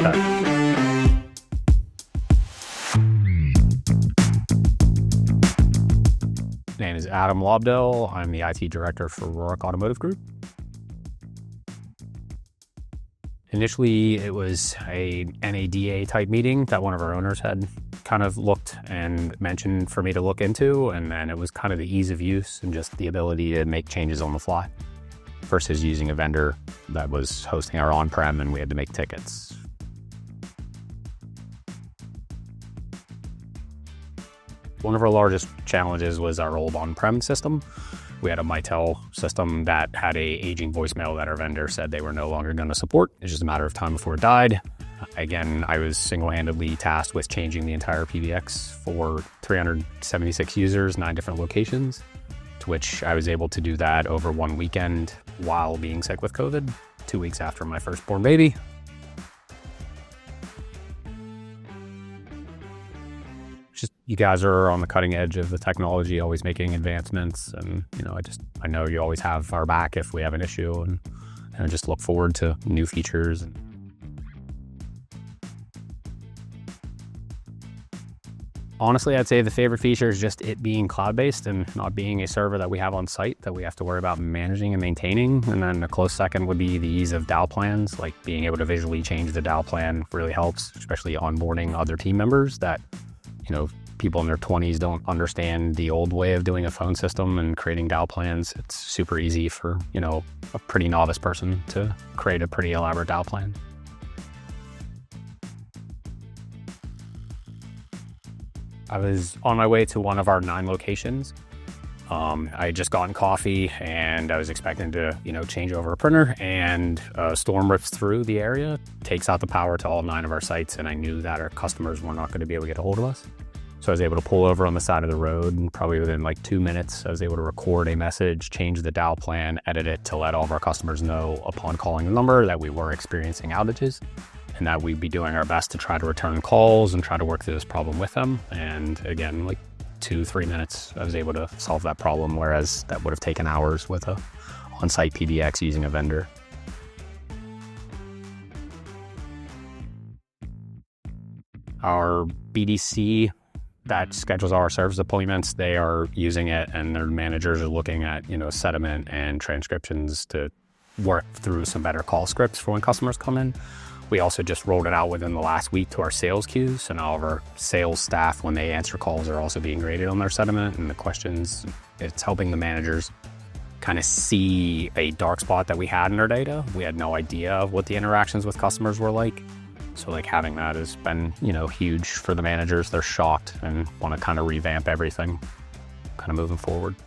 Okay. My name is Adam Lobdell. I'm the IT director for Rohrich Automotive Group. Initially, it was a NADA type meeting that one of our owners had kind of looked and mentioned for me to look into, and then it was kind of the ease of use and just the ability to make changes on the fly versus using a vendor that was hosting our on-prem and we had to make tickets. One of our largest challenges was our old on-prem system. We had a Mitel system that had a aging voicemail that our vendor said they were no longer going to support. It's just a matter of time before it died. Again, I was single-handedly tasked with changing the entire PBX for 376 users, 9 different locations, to which I was able to do that over one weekend while being sick with COVID, 2 weeks after my firstborn baby. Just, you guys are on the cutting edge of the technology, always making advancements. And, I know you always have our back if we have an issue, and I just look forward to new features. Honestly, I'd say the favorite feature is just it being cloud-based and not being a server that we have on site that we have to worry about managing and maintaining. And then a close second would be the ease of dial plans, like being able to visually change the dial plan really helps, especially onboarding other team members that, people in their 20s don't understand the old way of doing a phone system and creating dial plans. It's super easy for, a pretty novice person to create a pretty elaborate dial plan. I was on my way to one of our 9 locations. I had just gotten coffee and I was expecting to, change over a printer, and a storm rips through the area, takes out the power to all 9 of our sites, and I knew that our customers were not going to be able to get a hold of us. So I was able to pull over on the side of the road, and probably within 2 minutes, I was able to record a message, change the dial plan, edit it to let all of our customers know upon calling the number that we were experiencing outages and that we'd be doing our best to try to return calls and try to work through this problem with them. And again, 2-3 minutes, I was able to solve that problem, whereas that would have taken hours with a on-site PBX using a vendor. Our BDC that schedules our service appointments, they are using it, and their managers are looking at, sediment and transcriptions to work through some better call scripts for when customers come in. We also just rolled it out within the last week to our sales queues, so now all of our sales staff, when they answer calls, are also being graded on their sediment and the questions. It's helping the managers kind of see a dark spot that we had in our data. We had no idea of what the interactions with customers were like. So having that has been, huge for the managers. They're shocked and want to kind of revamp everything kind of moving forward.